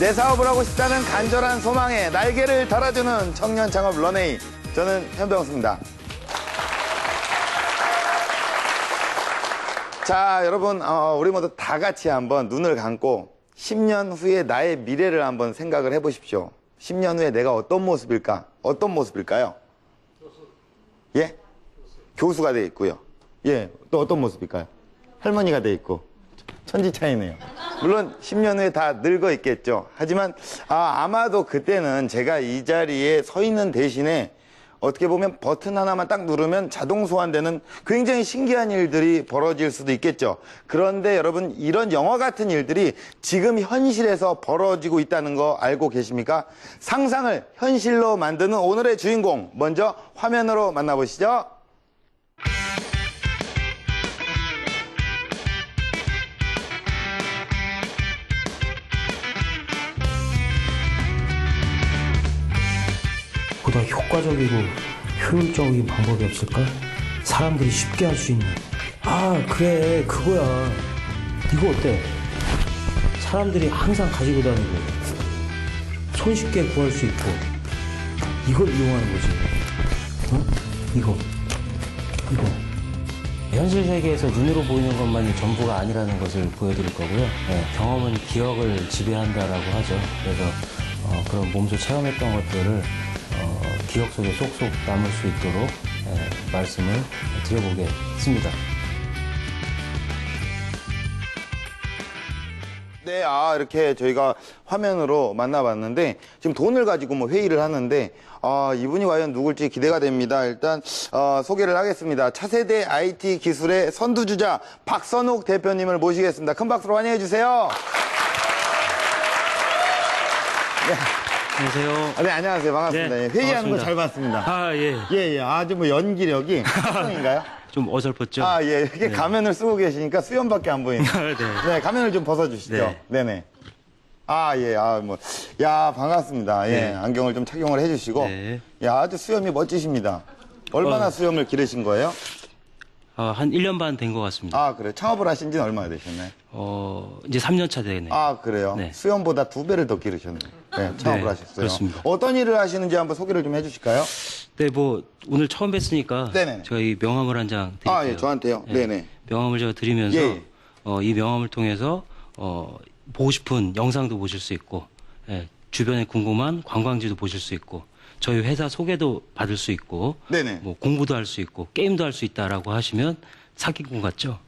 내 사업을 하고 싶다는 간절한 소망에 날개를 달아주는 청년 창업 런웨이. 저는 현병수입니다. 자, 여러분, 우리 모두 다 같이 한번 눈을 감고 10년 후에 나의 미래를 한번 생각을 해보십시오. 10년 후에 내가 어떤 모습일까? 어떤 모습일까요? 예? 교수가 돼 있고요. 예, 또 어떤 모습일까요? 할머니가 돼 있고. 천지 차이네요. 물론 10년 후에 다 늙어 있겠죠. 하지만 아마도 그때는 제가 이 자리에 서 있는 대신에 어떻게 보면 버튼 하나만 딱 누르면 자동 소환되는 굉장히 신기한 일들이 벌어질 수도 있겠죠. 그런데 여러분, 이런 영화 같은 일들이 지금 현실에서 벌어지고 있다는 거 알고 계십니까? 상상을 현실로 만드는 오늘의 주인공, 먼저 화면으로 만나보시죠. 보다 효과적이고 효율적인 방법이 없을까? 사람들이 쉽게 할 수 있는. 그래, 그거야. 이거 어때? 사람들이 항상 가지고 다니고 손쉽게 구할 수 있고 이걸 이용하는 거지. 이거 현실 세계에서 눈으로 보이는 것만이 전부가 아니라는 것을 보여드릴 거고요. 경험은 기억을 지배한다라고 하죠. 그래서 그런 몸소 체험했던 것들을 기억 속에 쏙쏙 남을 수 있도록 말씀을 드려보겠습니다. 네, 이렇게 저희가 화면으로 만나봤는데 지금 돈을 가지고 뭐 회의를 하는데 이분이 과연 누굴지 기대가 됩니다. 일단 소개를 하겠습니다. 차세대 IT 기술의 선두주자 박선욱 대표님을 모시겠습니다. 큰 박수로 환영해 주세요. 네. 안녕하세요. 네, 안녕하세요. 반갑습니다. 네, 회의하는 거 반갑습니다. 잘 봤습니다. 예. 예. 아주 뭐 연기력이 특성인가요? 좀 어설펐죠? 예. 이렇게 가면을 쓰고 계시니까 수염밖에 안 보이네요. 네. 가면을 좀 벗어주시죠. 네. 네네. 반갑습니다. 예, 안경을 좀 착용을 해주시고. 네. 아주 수염이 멋지십니다. 얼마나 수염을 기르신 거예요? 한 1년 반 된 것 같습니다. 그래요? 창업을 하신 지는 얼마나 되셨나요? 이제 3년 차 되네요. 그래요? 네. 수염보다 2배를 더 기르셨네요. 네, 창업을 네, 하셨어요. 그렇습니다. 어떤 일을 하시는지 한번 소개를 좀 해주실까요? 네, 오늘 처음 뵀으니까 네네. 저희 명함을 한 장 드릴게요. 예, 저한테요? 네네. 명함을 제가 드리면서 예. 이 명함을 통해서 보고 싶은 영상도 보실 수 있고 주변에 궁금한 관광지도 보실 수 있고 저희 회사 소개도 받을 수 있고 네네. 뭐 공부도 할 수 있고 게임도 할 수 있다라고 하시면 사기꾼 같죠?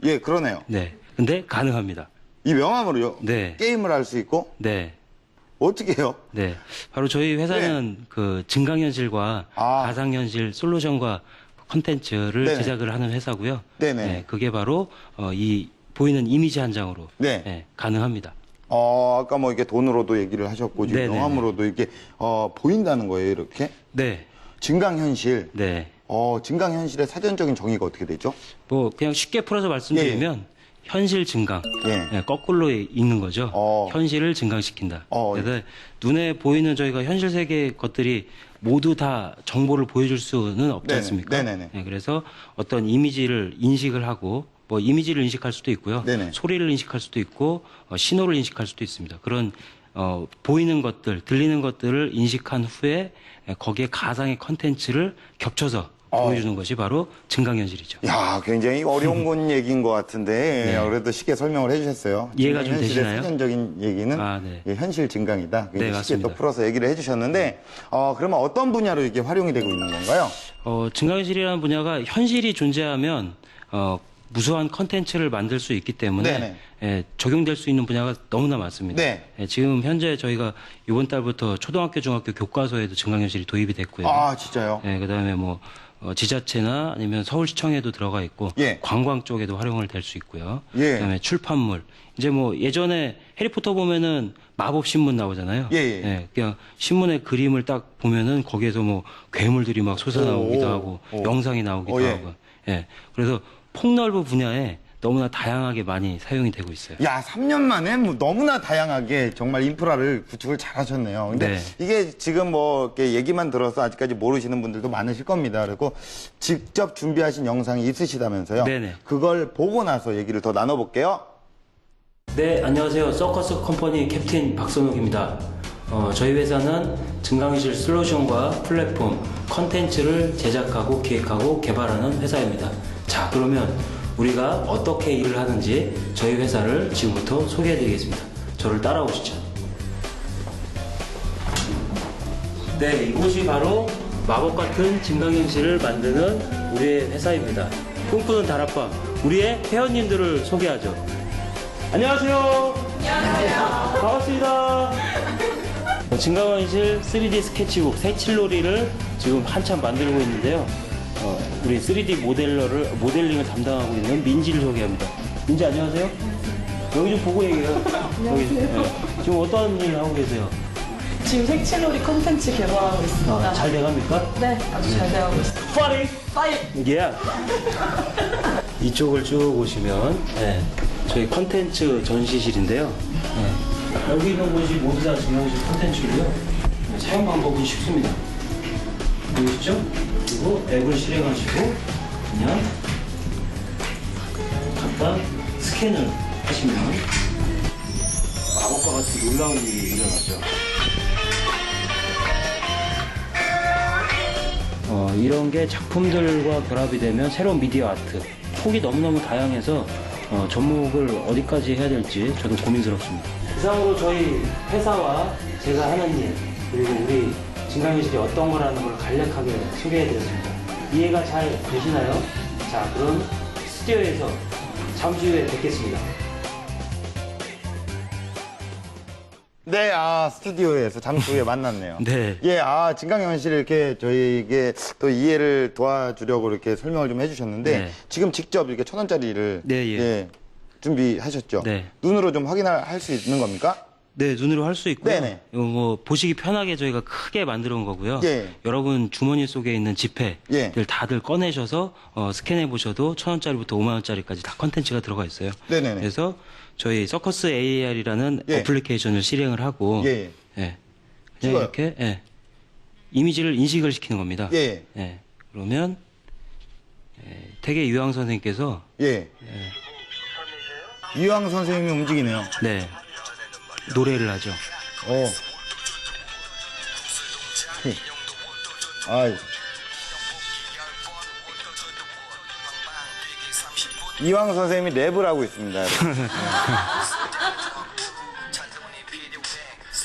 예, 그러네요. 네. 근데 가능합니다. 이 명함으로요? 네. 게임을 할 수 있고? 네. 어떻게 해요? 네. 바로 저희 회사는 그 증강현실과 가상현실 솔루션과 컨텐츠를 네네. 제작을 하는 회사고요. 네네. 네, 그게 바로 이 보이는 이미지 한 장으로 네. 가능합니다. 아까 뭐 이렇게 돈으로도 얘기를 하셨고 지금 네네네. 명함으로도 이렇게 보인다는 거예요, 이렇게? 네. 증강현실. 네. 증강현실의 사전적인 정의가 어떻게 되죠? 뭐 그냥 쉽게 풀어서 말씀드리면 현실 증강. 예. 거꾸로 읽는 거죠. 현실을 증강시킨다. 그래서 눈에 보이는 저희가 현실 세계의 것들이 모두 다 정보를 보여줄 수는 없지 네네. 않습니까? 네네네. 네, 그래서 어떤 이미지를 인식을 하고 뭐 이미지를 인식할 수도 있고요. 네네. 소리를 인식할 수도 있고 신호를 인식할 수도 있습니다. 그런 보이는 것들, 들리는 것들을 인식한 후에 거기에 가상의 컨텐츠를 겹쳐서 보여주는 것이 바로 증강현실이죠. 굉장히 어려운 건 얘기인 것 같은데 그래도 쉽게 설명을 해주셨어요. 이해가 좀 증강현실의 되시나요? 사전적인 얘기는 네. 현실 증강이다. 네, 쉽게 맞습니다. 또 풀어서 얘기를 해주셨는데 그러면 어떤 분야로 이게 활용이 되고 있는 건가요? 증강현실이라는 분야가 현실이 존재하면 무수한 컨텐츠를 만들 수 있기 때문에 적용될 수 있는 분야가 너무나 많습니다. 네. 지금 현재 저희가 이번 달부터 초등학교, 중학교 교과서에도 증강현실이 도입이 됐고요. 진짜요? 그다음에 뭐 지자체나 아니면 서울시청에도 들어가 있고 관광 쪽에도 활용을 될 수 있고요. 그다음에 출판물. 이제 뭐 예전에 해리포터 보면은 마법 신문 나오잖아요. 그냥 신문의 그림을 딱 보면은 거기에서 뭐 괴물들이 막 솟아나오기도 하고 영상이 나오기도 하고. 그래서 폭넓은 분야에 너무나 다양하게 많이 사용이 되고 있어요. 3년 만에 뭐 너무나 다양하게 정말 인프라를 구축을 잘 하셨네요. 근데 이게 지금 뭐 이렇게 얘기만 들어서 아직까지 모르시는 분들도 많으실 겁니다. 그리고 직접 준비하신 영상이 있으시다면서요? 네네. 그걸 보고 나서 얘기를 더 나눠볼게요. 네, 안녕하세요. 서커스 컴퍼니 캡틴 박선욱입니다. 저희 회사는 증강현실 솔루션과 플랫폼, 컨텐츠를 제작하고 기획하고 개발하는 회사입니다. 자, 그러면 우리가 어떻게 일을 하는지 저희 회사를 지금부터 소개해드리겠습니다. 저를 따라오시죠. 네, 이곳이 바로 마법 같은 증강현실을 만드는 우리의 회사입니다. 꿈꾸는 다락방, 우리의 회원님들을 소개하죠. 안녕하세요. 안녕하세요. 반갑습니다. 증강현실 3D 스케치북 색칠놀이를 지금 한참 만들고 있는데요. 우리 3D 모델링을 담당하고 있는 민지를 소개합니다. 민지 안녕하세요. 여기 좀 보고 얘기해요. 여기, 지금 어떤 일 하고 계세요? 지금 색칠놀이 콘텐츠 개발하고 있습니다. 잘 돼갑니까? 네, 아주 잘 돼가고 있습니다. 파이! 예. 이쪽을 쭉 보시면 저희 컨텐츠 전시실인데요. 여기 있는 곳이 모두 다 증강현실 컨텐츠고요. 사용 방법은 쉽습니다. 보이시죠? 그리고 앱을 실행하시고 그냥 갖다 스캔을 하시면 마법과 같은 놀라운 일이 일어나죠. 이런 게 작품들과 결합이 되면 새로운 미디어 아트, 폭이 너무너무 다양해서 접목을 어디까지 해야 될지 저도 고민스럽습니다. 이상으로 저희 회사와 제가 하는 일, 그리고 우리 증강현실이 어떤 거라는 걸 간략하게 소개해드렸습니다. 이해가 잘 되시나요? 자, 그럼 스튜디오에서 잠시 후에 뵙겠습니다. 네, 스튜디오에서 잠시 후에 만났네요. 네. 예, 증강현실 이렇게 저희에게 또 이해를 도와주려고 이렇게 설명을 좀 해주셨는데, 네. 지금 직접 이렇게 1,000원짜리를 네, 준비하셨죠? 네. 눈으로 좀 확인할 수 있는 겁니까? 네, 눈으로 할 수 있고요. 네네. 이거 뭐 보시기 편하게 저희가 크게 만들어 온 거고요. 예. 여러분 주머니 속에 있는 지폐들 예. 다들 꺼내셔서 스캔해 보셔도 1,000원짜리부터 5만 원짜리까지 다 컨텐츠가 들어가 있어요. 네네네. 그래서 저희 서커스 AR이라는 예. 어플리케이션을 실행을 하고 예. 그냥 찍어요. 이렇게 이미지를 인식을 시키는 겁니다. 예. 그러면 태계 유황 선생님께서 예. 이황 선생님이 움직이네요. 노래를 하죠. 이황 선생님이 랩을 하고 있습니다.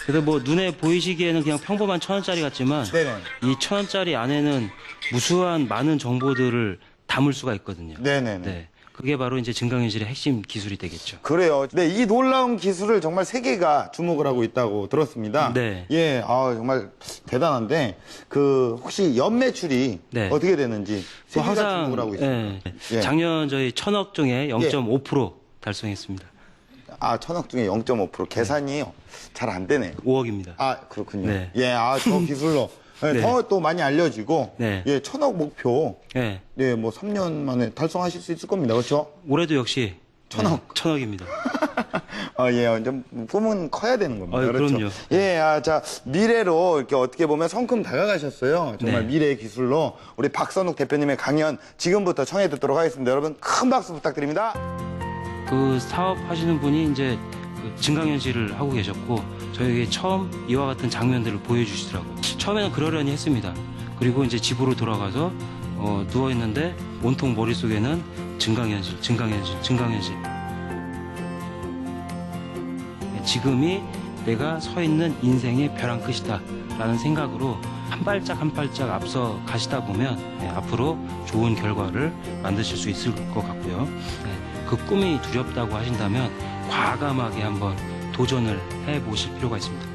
그래서 뭐 눈에 보이시기에는 그냥 평범한 1,000원짜리 같지만 네네. 이 1,000원짜리 안에는 무수한 많은 정보들을 담을 수가 있거든요. 네네네. 네. 그게 바로 이제 증강현실의 핵심 기술이 되겠죠. 그래요. 네, 이 놀라운 기술을 정말 세계가 주목을 하고 있다고 들었습니다. 네. 예, 정말 대단한데, 혹시 연매출이 네. 어떻게 되는지 세계가 주목을 하고 있습니다. 예. 작년 저희 1,000억 중에 0.5% 달성했습니다. 1,000억 중에 0.5% 계산이요. 잘 안 되네요. 5억입니다. 그렇군요. 네. 예, 저 기술로. 네. 더 또 많이 알려지고, 네. 1,000억 목표, 네. 뭐 3년 만에 달성하실 수 있을 겁니다. 그렇죠? 올해도 역시 1,000억. 1,000억입니다. 좀 꿈은 커야 되는 겁니다. 그렇죠? 그럼요. 예, 자, 미래로 이렇게 어떻게 보면 성큼 다가가셨어요. 정말 네. 미래의 기술로 우리 박선욱 대표님의 강연 지금부터 청해 듣도록 하겠습니다. 여러분 큰 박수 부탁드립니다. 그 사업 하시는 분이 이제 그 증강현실을 하고 계셨고 저에게 처음 이와 같은 장면들을 보여주시더라고요. 처음에는 그러려니 했습니다. 그리고 이제 집으로 돌아가서 누워 있는데 온통 머릿속에는 증강현실. 지금이 내가 서 있는 인생의 벼랑 끝이다 라는 생각으로 한 발짝 한 발짝 앞서 가시다 보면 앞으로 좋은 결과를 만드실 수 있을 것 같고요. 그 꿈이 두렵다고 하신다면 과감하게 한번 도전을 해보실 필요가 있습니다.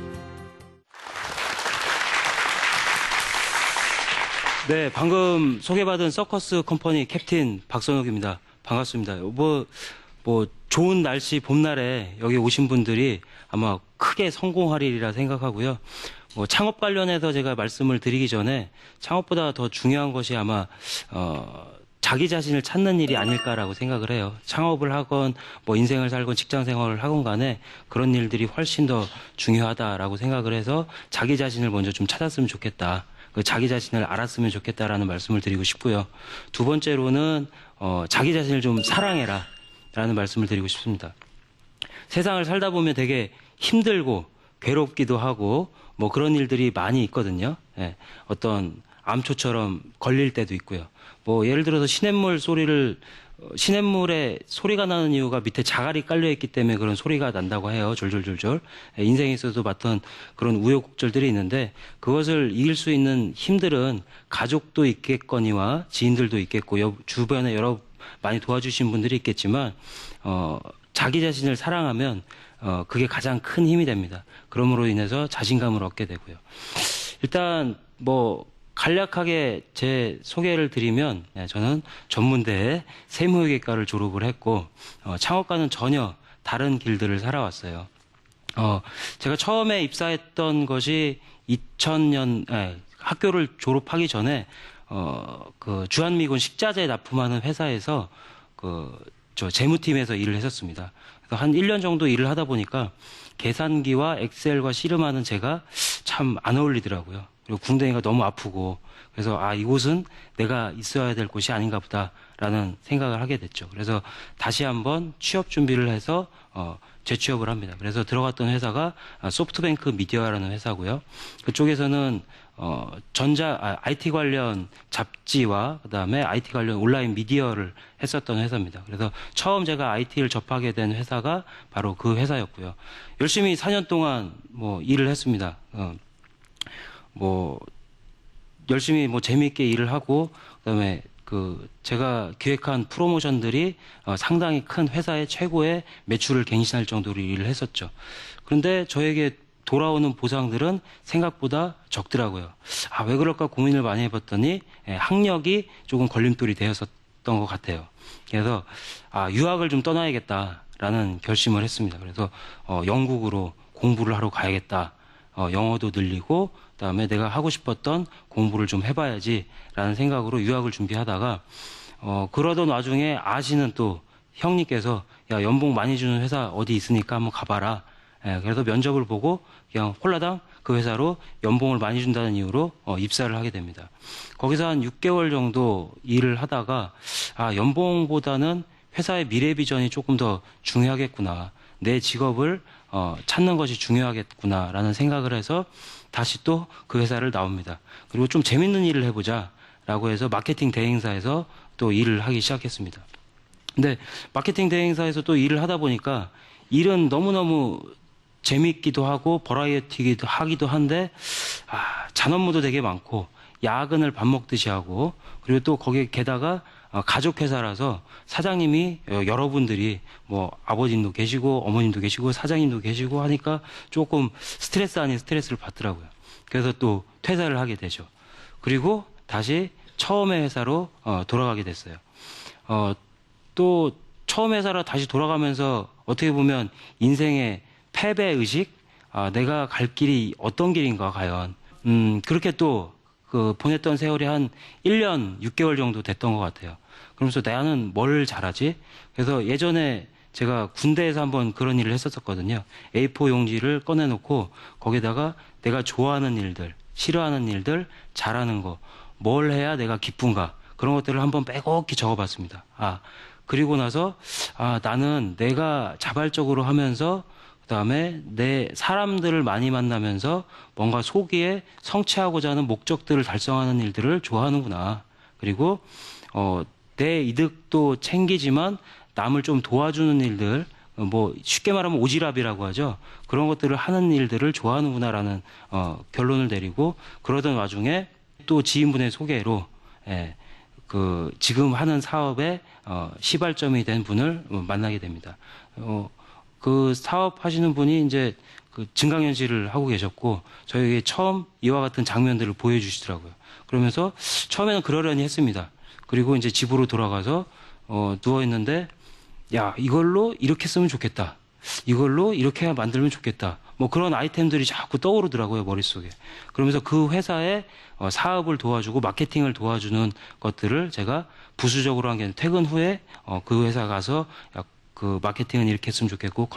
네, 방금 소개받은 서커스 컴퍼니 캡틴 박선욱입니다. 반갑습니다. 뭐 좋은 날씨 봄날에 여기 오신 분들이 아마 크게 성공하리라 생각하고요. 창업 관련해서 제가 말씀을 드리기 전에 창업보다 더 중요한 것이 아마 자기 자신을 찾는 일이 아닐까라고 생각을 해요. 창업을 하건 뭐 인생을 살건 직장 생활을 하건 간에 그런 일들이 훨씬 더 중요하다라고 생각을 해서 자기 자신을 먼저 좀 찾았으면 좋겠다. 자기 자신을 알았으면 좋겠다라는 말씀을 드리고 싶고요. 두 번째로는 자기 자신을 좀 사랑해라 라는 말씀을 드리고 싶습니다. 세상을 살다 보면 되게 힘들고 괴롭기도 하고 뭐 그런 일들이 많이 있거든요. 예, 어떤 암초처럼 걸릴 때도 있고요. 뭐 예를 들어서 시냇물에 소리가 나는 이유가 밑에 자갈이 깔려 있기 때문에 그런 소리가 난다고 해요. 졸졸졸졸. 예, 인생에 있어서 봤던 그런 우여곡절들이 있는데 그것을 이길 수 있는 힘들은 가족도 있겠거니와 지인들도 있겠고 주변에 여러 많이 도와주신 분들이 있겠지만 자기 자신을 사랑하면 그게 가장 큰 힘이 됩니다. 그러므로 인해서 자신감을 얻게 되고요. 일단 뭐 간략하게 제 소개를 드리면 저는 전문대에 세무회계과를 졸업을 했고 창업과는 전혀 다른 길들을 살아왔어요. 제가 처음에 입사했던 것이 2000년 학교를 졸업하기 전에 그 주한미군 식자재 납품하는 회사에서 저 재무팀에서 일을 했었습니다. 그래서 한 1년 정도 일을 하다 보니까 계산기와 엑셀과 씨름하는 제가 참 안 어울리더라고요. 그리고 궁뎅이가 너무 아프고 그래서 이곳은 내가 있어야 될 곳이 아닌가 보다라는 생각을 하게 됐죠. 그래서 다시 한번 취업 준비를 해서 재취업을 합니다. 그래서 들어갔던 회사가 소프트뱅크 미디어라는 회사고요. 그쪽에서는 IT 관련 잡지와 그다음에 IT 관련 온라인 미디어를 했었던 회사입니다. 그래서 처음 제가 IT를 접하게 된 회사가 바로 그 회사였고요. 열심히 4년 동안 뭐 일을 했습니다. 열심히 재미있게 일을 하고 그다음에 제가 기획한 프로모션들이 상당히 큰 회사의 최고의 매출을 갱신할 정도로 일을 했었죠. 그런데 저에게 돌아오는 보상들은 생각보다 적더라고요. 왜 그럴까 고민을 많이 해봤더니 학력이 조금 걸림돌이 되었었던 것 같아요. 그래서 유학을 좀 떠나야겠다라는 결심을 했습니다. 그래서 영국으로 공부를 하러 가야겠다. 영어도 늘리고 그다음에 내가 하고 싶었던 공부를 좀 해봐야지라는 생각으로 유학을 준비하다가 그러던 와중에 아시는 또 형님께서 야 연봉 많이 주는 회사 어디 있으니까 한번 가봐라. 그래서 면접을 보고 그냥 홀라당 그 회사로 연봉을 많이 준다는 이유로 입사를 하게 됩니다. 거기서 한 6개월 정도 일을 하다가 연봉보다는 회사의 미래 비전이 조금 더 중요하겠구나. 내 직업을 찾는 것이 중요하겠구나라는 생각을 해서 다시 또 그 회사를 나옵니다. 그리고 좀 재밌는 일을 해보자라고 해서 마케팅 대행사에서 또 일을 하기 시작했습니다. 근데 마케팅 대행사에서 또 일을 하다 보니까 일은 너무너무 재밌기도 하고 버라이어티기도 하기도 한데 잔업무도 되게 많고 야근을 밥 먹듯이 하고 그리고 또 거기에 게다가 가족회사라서 사장님이 여러분들이 뭐 아버님도 계시고 어머님도 계시고 사장님도 계시고 하니까 조금 스트레스 아닌 스트레스를 받더라고요. 그래서 또 퇴사를 하게 되죠. 그리고 다시 처음의 회사로 돌아가게 됐어요. 또 처음 회사로 다시 돌아가면서 어떻게 보면 인생의 패배의식, 내가 갈 길이 어떤 길인가 과연 그렇게 또 보냈던 세월이 한 1년 6개월 정도 됐던 것 같아요. 그러면서 나는 뭘 잘하지? 그래서 예전에 제가 군대에서 한번 그런 일을 했었거든요. A4 용지를 꺼내놓고 거기다가 내가 좋아하는 일들, 싫어하는 일들, 잘하는 거, 뭘 해야 내가 기쁜가 그런 것들을 한번 빼곡히 적어봤습니다. 그리고 나서 나는 내가 자발적으로 하면서 그다음에 내 사람들을 많이 만나면서 뭔가 소기에 성취하고자 하는 목적들을 달성하는 일들을 좋아하는구나. 그리고 내 이득도 챙기지만 남을 좀 도와주는 일들, 뭐 쉽게 말하면 오지랖이라고 하죠. 그런 것들을 하는 일들을 좋아하는구나라는 결론을 내리고 그러던 와중에 또 지인분의 소개로 지금 하는 사업의 시발점이 된 분을 만나게 됩니다. 그 사업 하시는 분이 이제 증강현실을 하고 계셨고 저에게 처음 이와 같은 장면들을 보여주시더라고요. 그러면서 처음에는 그러려니 했습니다. 그리고 이제 집으로 돌아가서 누워 있는데 야 이걸로 이렇게 쓰면 좋겠다. 이걸로 이렇게 만들면 좋겠다. 뭐 그런 아이템들이 자꾸 떠오르더라고요 머릿속에. 그러면서 그 회사의 사업을 도와주고 마케팅을 도와주는 것들을 제가 부수적으로 한 게 퇴근 후에 그 회사 가서 그 마케팅은 이렇게 했으면 좋겠고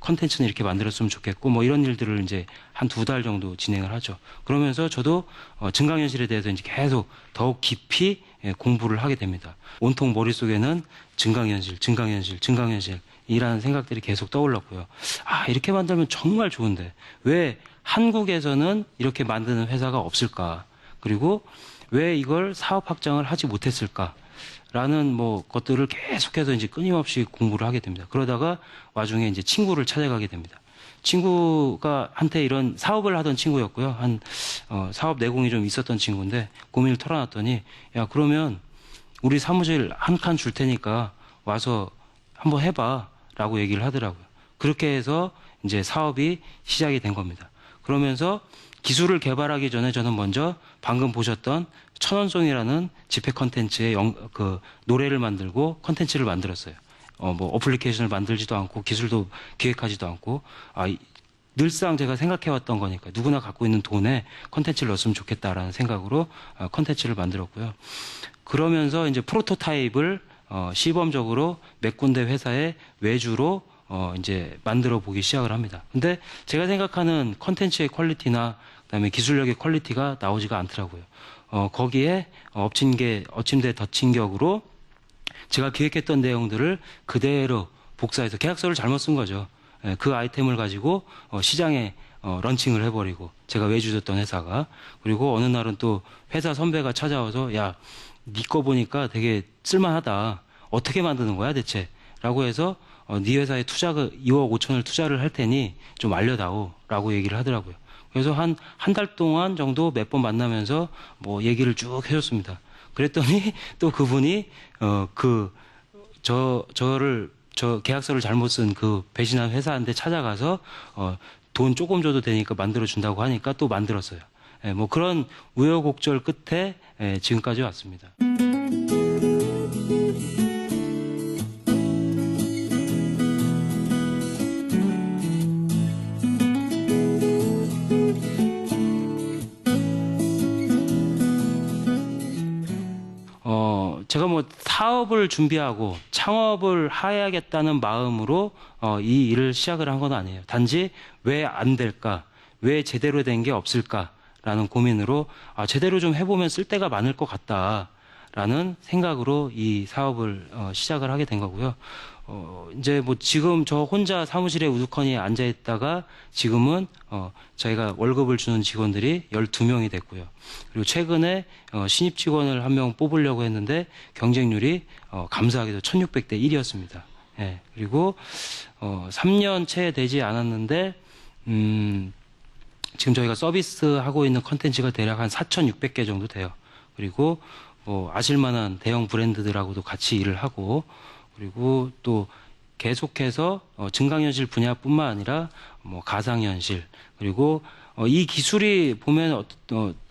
컨텐츠는 이렇게 만들었으면 좋겠고 뭐 이런 일들을 이제 한 2달 정도 진행을 하죠. 그러면서 저도 증강현실에 대해서 이제 계속 더욱 깊이 공부를 하게 됩니다. 온통 머릿속에는 증강현실 이라는 생각들이 계속 떠올랐고요. 아, 이렇게 만들면 정말 좋은데 왜 한국에서는 이렇게 만드는 회사가 없을까? 그리고 왜 이걸 사업 확장을 하지 못했을까? 라는 뭐 것들을 계속해서 이제 끊임없이 공부를 하게 됩니다. 그러다가 와중에 이제 친구를 찾아가게 됩니다. 친구가 한테 이런 사업을 하던 친구였고요. 사업 내공이 좀 있었던 친구인데 고민을 털어놨더니 야, 그러면 우리 사무실 한 칸 줄 테니까 와서 한번 해봐 라고 얘기를 하더라고요. 그렇게 해서 이제 사업이 시작이 된 겁니다. 그러면서 기술을 개발하기 전에 저는 먼저 방금 보셨던 천원송이라는 집회 컨텐츠의 노래를 만들고 컨텐츠를 만들었어요. 뭐 어플리케이션을 만들지도 않고 기술도 기획하지도 않고 늘상 제가 생각해왔던 거니까 누구나 갖고 있는 돈에 컨텐츠를 넣었으면 좋겠다라는 생각으로 컨텐츠를 만들었고요. 그러면서 이제 프로토타입을 시범적으로 몇 군데 회사에 외주로 이제 만들어 보기 시작을 합니다. 근데 제가 생각하는 컨텐츠의 퀄리티나 그다음에 기술력의 퀄리티가 나오지가 않더라고요. 거기에 엎침대 덧친 격으로 제가 기획했던 내용들을 그대로 복사해서 계약서를 잘못 쓴 거죠. 그 아이템을 가지고 시장에 런칭을 해버리고 제가 외주줬던 회사가 그리고 어느 날은 또 회사 선배가 찾아와서 야, 네 거 보니까 되게 쓸만하다. 어떻게 만드는 거야 대체? 라고 해서 네 회사에 2억 5천을 투자를 할 테니 좀 알려다오 라고 얘기를 하더라고요. 그래서 한 달 동안 정도 몇 번 만나면서 뭐 얘기를 쭉 해줬습니다. 그랬더니 또 그분이 저 계약서를 잘못 쓴 그 배신한 회사한테 찾아가서 돈 조금 줘도 되니까 만들어 준다고 하니까 또 만들었어요. 뭐 그런 우여곡절 끝에 지금까지 왔습니다. 제가 뭐 사업을 준비하고 창업을 해야겠다는 마음으로 이 일을 시작을 한 건 아니에요. 단지 왜 안 될까? 왜 제대로 된 게 없을까라는 고민으로 제대로 좀 해보면 쓸 데가 많을 것 같다라는 생각으로 이 사업을 시작을 하게 된 거고요. 이제 뭐 지금 저 혼자 사무실에 우두커니 앉아 있다가 지금은 저희가 월급을 주는 직원들이 12명이 됐고요. 그리고 최근에 신입 직원을 한 명 뽑으려고 했는데 경쟁률이 감사하게도 1600대 1이었습니다. 예. 그리고 3년 채 되지 않았는데 지금 저희가 서비스하고 있는 컨텐츠가 대략 한 4600개 정도 돼요. 그리고 뭐 아실만한 대형 브랜드들하고도 같이 일을 하고 그리고 또 계속해서 증강현실 분야뿐만 아니라 뭐 가상현실 그리고 이 기술이 보면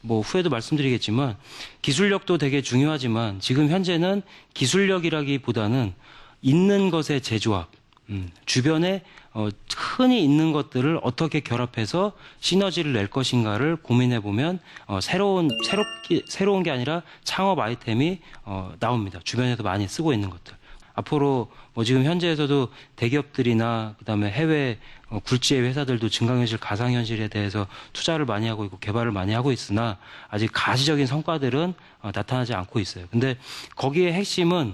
뭐 후에도 말씀드리겠지만 기술력도 되게 중요하지만 지금 현재는 기술력이라기보다는 있는 것의 재조합, 주변에 흔히 있는 것들을 어떻게 결합해서 시너지를 낼 것인가를 고민해 보면 새로운 게 아니라 창업 아이템이 나옵니다. 주변에서 많이 쓰고 있는 것들. 앞으로 뭐 지금 현재에서도 대기업들이나 그다음에 해외 굴지의 회사들도 증강현실, 가상현실에 대해서 투자를 많이 하고 있고 개발을 많이 하고 있으나 아직 가시적인 성과들은 나타나지 않고 있어요. 근데 거기에 핵심은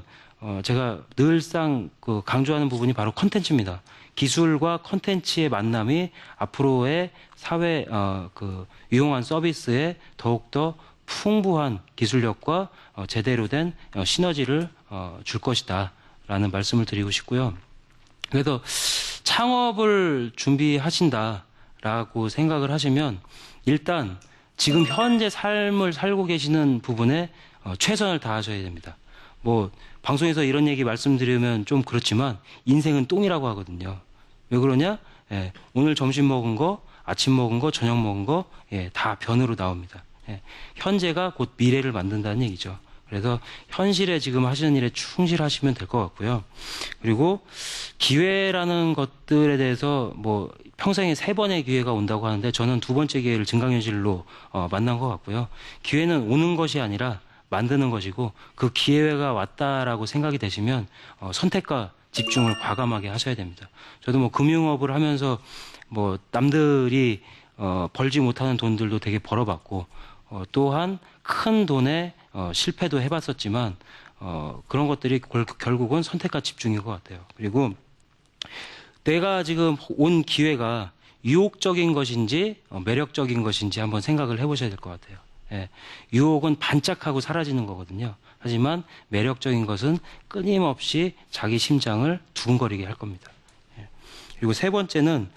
제가 늘상 강조하는 부분이 바로 컨텐츠입니다. 기술과 컨텐츠의 만남이 앞으로의 사회 유용한 서비스에 더욱더 풍부한 기술력과 제대로 된 시너지를 줄 것이다. 라는 말씀을 드리고 싶고요. 그래서 창업을 준비하신다라고 생각을 하시면 일단 지금 현재 삶을 살고 계시는 부분에 최선을 다하셔야 됩니다. 뭐 방송에서 이런 얘기 말씀드리면 좀 그렇지만 인생은 똥이라고 하거든요. 왜 그러냐? 오늘 점심 먹은 거, 아침 먹은 거, 저녁 먹은 거 다 변으로 나옵니다. 현재가 곧 미래를 만든다는 얘기죠. 그래서 현실에 지금 하시는 일에 충실하시면 될 것 같고요. 그리고 기회라는 것들에 대해서 뭐 평생에 3번의 기회가 온다고 하는데 저는 2번째 기회를 증강현실로 만난 것 같고요. 기회는 오는 것이 아니라 만드는 것이고 그 기회가 왔다라고 생각이 되시면 선택과 집중을 과감하게 하셔야 됩니다. 저도 뭐 금융업을 하면서 뭐 남들이 벌지 못하는 돈들도 되게 벌어봤고 또한 큰 돈에 실패도 해봤었지만 그런 것들이 결국은 선택과 집중인 것 같아요. 그리고 내가 지금 온 기회가 유혹적인 것인지 매력적인 것인지 한번 생각을 해보셔야 될 것 같아요. 예, 유혹은 반짝하고 사라지는 거거든요. 하지만 매력적인 것은 끊임없이 자기 심장을 두근거리게 할 겁니다. 예. 그리고 세 번째는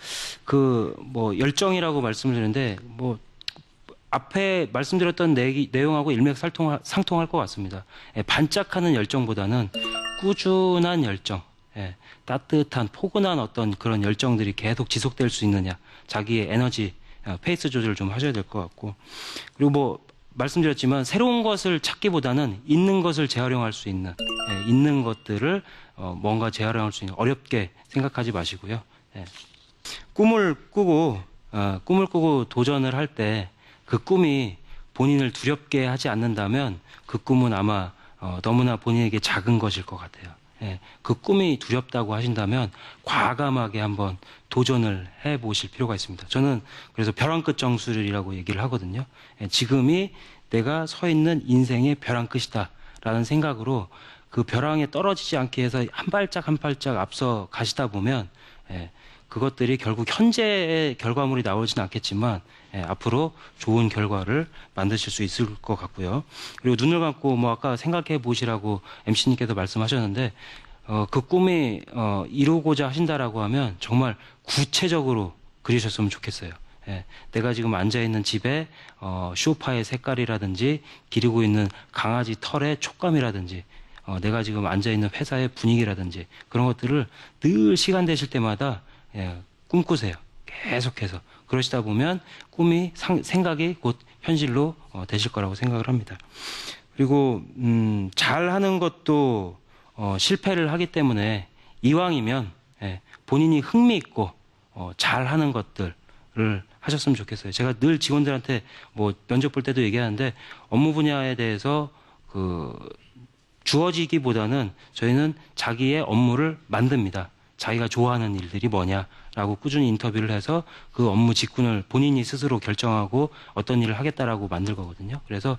열정이라고 말씀드렸는데 앞에 말씀드렸던 내용하고 일맥상통할 것 같습니다. 예, 반짝하는 열정보다는 꾸준한 열정, 예, 따뜻한 포근한 어떤 그런 열정들이 계속 지속될 수 있느냐, 자기의 에너지, 페이스 조절을 좀 하셔야 될 것 같고, 그리고 말씀드렸지만 새로운 것을 찾기보다는 있는 것을 재활용할 수 있는, 예, 있는 것들을 뭔가 재활용할 수 있는, 어렵게 생각하지 마시고요. 예. 꿈을 꾸고 도전을 할 때 그 꿈이 본인을 두렵게 하지 않는다면 그 꿈은 아마 너무나 본인에게 작은 것일 것 같아요. 예, 그 꿈이 두렵다고 하신다면 과감하게 한번 도전을 해보실 필요가 있습니다. 저는 그래서 벼랑 끝 정술이라고 얘기를 하거든요. 예, 지금이 내가 서 있는 인생의 벼랑 끝이다라는 생각으로 그 벼랑에 떨어지지 않게 해서 한 발짝 한 발짝 앞서 가시다 보면, 예, 그것들이 결국 현재의 결과물이 나오지는 않겠지만, 예, 앞으로 좋은 결과를 만드실 수 있을 것 같고요. 그리고 눈을 감고 아까 생각해 보시라고 MC님께서 말씀하셨는데, 그 꿈이 이루고자 하신다라고 하면 정말 구체적으로 그리셨으면 좋겠어요. 예, 내가 지금 앉아 있는 집에 소파의 색깔이라든지 기르고 있는 강아지 털의 촉감이라든지, 내가 지금 앉아 있는 회사의 분위기라든지 그런 것들을 늘 시간 되실 때마다, 예, 꿈꾸세요. 계속해서. 그러시다 보면 꿈이 생각이 곧 현실로 되실 거라고 생각을 합니다. 그리고 잘하는 것도 실패를 하기 때문에 이왕이면, 예, 본인이 흥미있고 잘하는 것들을 하셨으면 좋겠어요. 제가 늘 직원들한테 면접 볼 때도 얘기하는데, 업무 분야에 대해서 주어지기보다는 저희는 자기의 업무를 만듭니다. 자기가 좋아하는 일들이 뭐냐라고 꾸준히 인터뷰를 해서 그 업무 직군을 본인이 스스로 결정하고 어떤 일을 하겠다라고 만들 거거든요. 그래서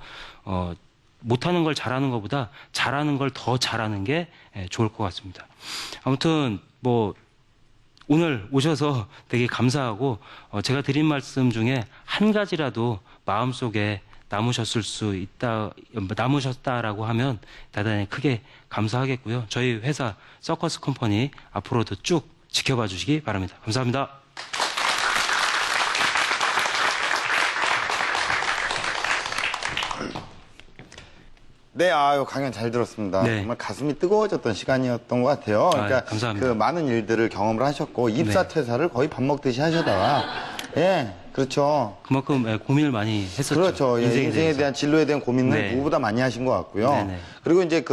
못하는 걸 잘하는 것보다 잘하는 걸 더 잘하는 게, 예, 좋을 것 같습니다. 아무튼 오늘 오셔서 되게 감사하고, 제가 드린 말씀 중에 한 가지라도 마음속에 남으셨다라고 하면 대단히 크게 감사하겠고요. 저희 회사 서커스 컴퍼니 앞으로도 쭉 지켜봐 주시기 바랍니다. 감사합니다. 네, 강연 잘 들었습니다. 네. 정말 가슴이 뜨거워졌던 시간이었던 것 같아요. 그러니까 감사합니다. 그 많은 일들을 경험을 하셨고, 입사 네. 퇴사를 거의 밥 먹듯이 하셔다가, 예, 그렇죠. 그만큼, 예, 고민을 많이 했었죠. 그렇죠. 예, 인생에 대해서. 대한 진로에 대한 고민을 네. 누구보다 많이 하신 것 같고요. 네네. 그리고 이제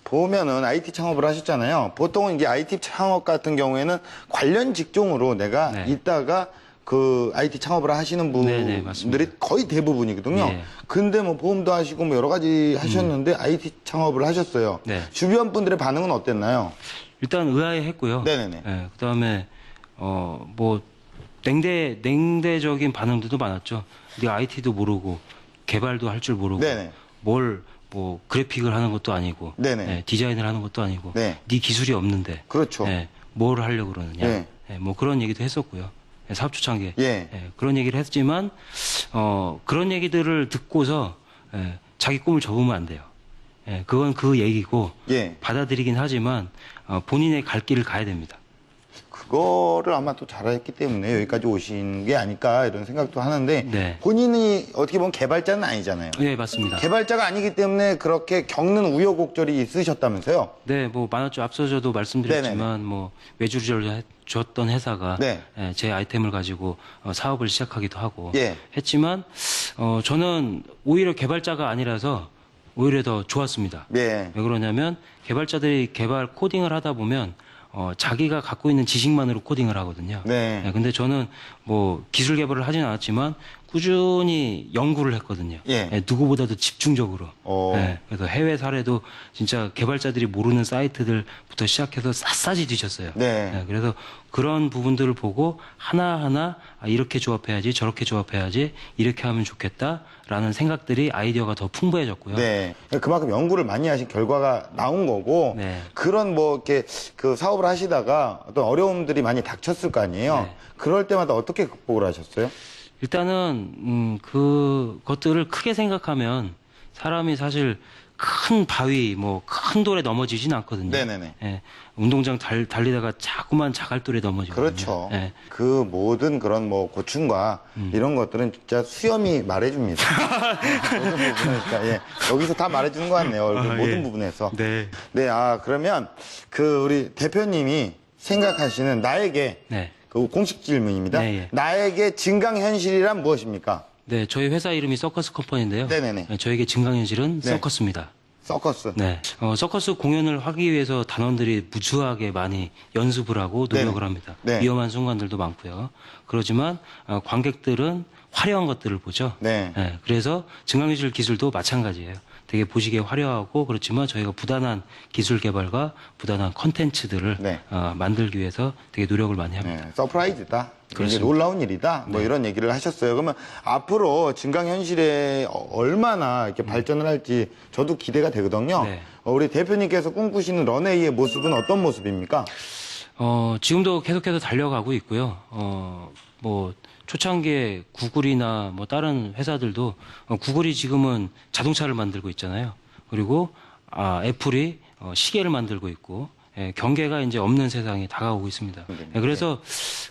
보면은 IT 창업을 하셨잖아요. 보통은 이게 IT 창업 같은 경우에는 관련 직종으로 내가 네. 있다가 IT 창업을 하시는 네네, 분들이 맞습니다. 거의 대부분이거든요. 네. 근데 보험도 하시고 여러 가지 하셨는데 IT 창업을 하셨어요. 네. 주변 분들의 반응은 어땠나요? 일단 의아해했고요. 네네네. 예, 그다음에 냉대적인 반응들도 많았죠. 네가 IT도 모르고 개발도 할 줄 모르고 네네. 뭘 그래픽을 하는 것도 아니고, 네네. 예, 디자인을 하는 것도 아니고, 네. 네 기술이 없는데, 그렇죠. 예, 뭘 하려고 그러느냐, 네. 예, 그런 얘기도 했었고요. 예, 사업 초창기에, 예. 예, 그런 얘기를 했지만 그런 얘기들을 듣고서, 예, 자기 꿈을 접으면 안 돼요. 예, 그건 그 얘기고, 예. 받아들이긴 하지만 본인의 갈 길을 가야 됩니다. 그거를 아마 또 잘했기 때문에 여기까지 오신 게 아닐까 이런 생각도 하는데, 네. 본인이 어떻게 보면 개발자는 아니잖아요. 네, 맞습니다. 개발자가 아니기 때문에 그렇게 겪는 우여곡절이 있으셨다면서요? 네, 많았죠. 앞서 저도 말씀드렸지만, 외주를 줬던 회사가, 네. 예, 제 아이템을 가지고 사업을 시작하기도 하고, 예. 했지만, 저는 오히려 개발자가 아니라서 오히려 더 좋았습니다. 예. 왜 그러냐면, 개발자들이 개발 코딩을 하다 보면, 자기가 갖고 있는 지식만으로 코딩을 하거든요. 네. 근데 저는 기술 개발을 하진 않았지만 꾸준히 연구를 했거든요. 예. 누구보다도 집중적으로. 오. 그래서 해외 사례도 진짜 개발자들이 모르는 사이트들부터 시작해서 샅샅이 뒤졌어요. 네. 그래서 그런 부분들을 보고 하나하나 이렇게 조합해야지 저렇게 조합해야지 이렇게 하면 좋겠다라는 생각들이 아이디어가 더 풍부해졌고요. 네. 그만큼 연구를 많이 하신 결과가 나온 거고, 네. 그런 뭐, 이렇게 그 사업을 하시다가 어떤 어려움들이 많이 닥쳤을 거 아니에요? 네. 그럴 때마다 어떻게 극복을 하셨어요? 일단은 그것들을 크게 생각하면 사람이 사실 큰 바위, 뭐 큰 돌에 넘어지진 않거든요. 네네네. 예, 운동장 달리다가 자꾸만 자갈돌에 넘어지거든요. 그렇죠. 예. 그 모든 그런 뭐 고충과 이런 것들은 진짜 수염이 말해줍니다. 모든 부분에서, 예. 여기서 다 말해주는 것 같네요. 얼굴 모든 예. 부분에서. 네. 네, 그러면 그 우리 대표님이 생각하시는 나에게 네. 그 공식 질문입니다. 네, 예. 나에게 증강현실이란 무엇입니까? 네, 저희 회사 이름이 서커스 컴퍼니인데요. 네네네. 저에게 증강현실은 네. 서커스입니다. 서커스. 네. 서커스 공연을 하기 위해서 단원들이 무수하게 많이 연습을 하고 노력을 네네. 합니다. 네. 위험한 순간들도 많고요. 그렇지만 관객들은 화려한 것들을 보죠. 네. 그래서 증강현실 기술도 마찬가지예요. 되게 보시기에 화려하고 그렇지만 저희가 부단한 기술 개발과 부단한 컨텐츠들을 네. 만들기 위해서 되게 노력을 많이 합니다. 네, 서프라이즈다. 굉장히 그렇습니다. 놀라운 일이다. 뭐 이런 얘기를 하셨어요. 그러면 앞으로 증강현실에 얼마나 이렇게 발전을 할지 저도 기대가 되거든요. 네. 우리 대표님께서 꿈꾸시는 런웨이의 모습은 어떤 모습입니까? 지금도 계속해서 달려가고 있고요. 뭐 초창기에 구글이나 뭐 다른 회사들도 구글이 지금은 자동차를 만들고 있잖아요. 그리고 애플이 시계를 만들고 있고 경계가 이제 없는 세상이 다가오고 있습니다. 그래서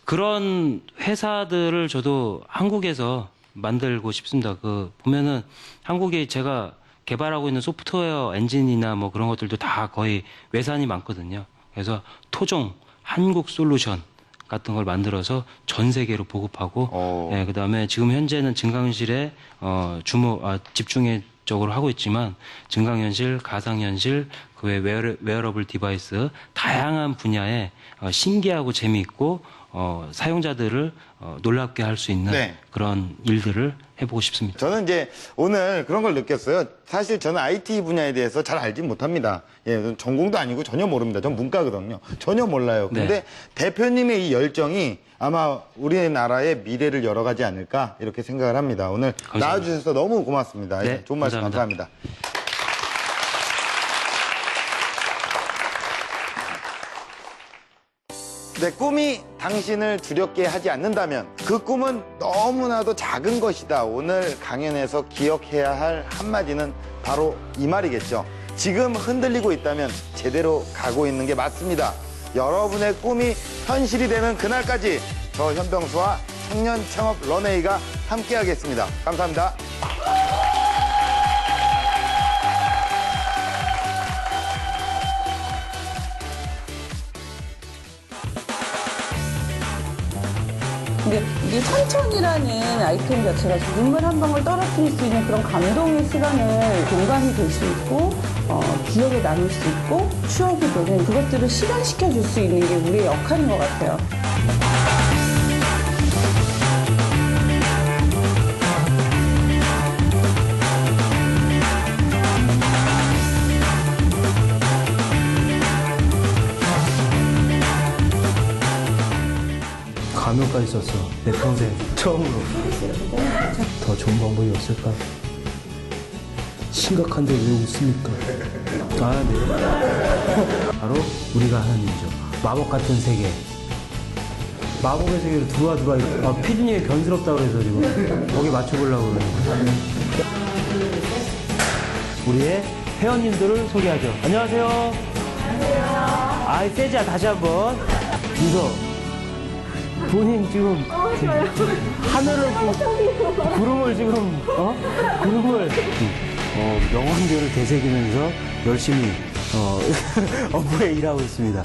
그런 회사들을 저도 한국에서 만들고 싶습니다. 보면은 한국에 제가 개발하고 있는 소프트웨어 엔진이나 뭐 그런 것들도 다 거의 외산이 많거든요. 그래서 토종 한국 솔루션 같은 걸 만들어서 전 세계로 보급하고, 그다음에 지금 현재는 증강현실에 집중적으로 하고 있지만 증강현실, 가상현실, 그 외 웨어러블 디바이스 다양한 분야에 신기하고 재미있고 사용자들을 놀랍게 할 수 있는 네. 그런 일들을 해보고 싶습니다. 저는 이제 오늘 그런 걸 느꼈어요. 사실 저는 IT 분야에 대해서 잘 알지 못합니다. 예, 전공도 아니고 전혀 모릅니다. 전 문과거든요. 전혀 몰라요. 근데 네. 대표님의 이 열정이 아마 우리나라의 미래를 열어가지 않을까 이렇게 생각을 합니다. 오늘 감사합니다. 나와주셔서 너무 고맙습니다. 네, 예, 좋은 말씀 감사합니다. 감사합니다. 내 꿈이 당신을 두렵게 하지 않는다면 그 꿈은 너무나도 작은 것이다. 오늘 강연에서 기억해야 할 한마디는 바로 이 말이겠죠. 지금 흔들리고 있다면 제대로 가고 있는 게 맞습니다. 여러분의 꿈이 현실이 되는 그날까지 저 현병수와 청년 창업 런웨이가 함께하겠습니다. 감사합니다. 근데 이게 천천이라는 아이템 자체가 눈물 한 방울 떨어뜨릴 수 있는 그런 감동의 시간을 공감이 될 수 있고 기억에 남을 수 있고 추억이 되는 그것들을 실현시켜 줄 수 있는 게 우리의 역할인 것 같아요. 감명까지 썼어. 내 평생 처음으로. 더 좋은 방법이 없을까? 심각한데 왜 웃습니까? 네. 바로 우리가 하는 일이죠. 마법 같은 세계. 마법의 세계로 들어와. 피디님이 변스럽다 그래서 지금 거기 맞춰보려고 그러는 우리의 회원님들을 소개하죠. 안녕하세요. 안녕하세요. 세지야 다시 한번. 인서. 본인 지금 하늘을 구름을 지금 구름을 명언들을 되새기면서 열심히 업무에 일하고 있습니다.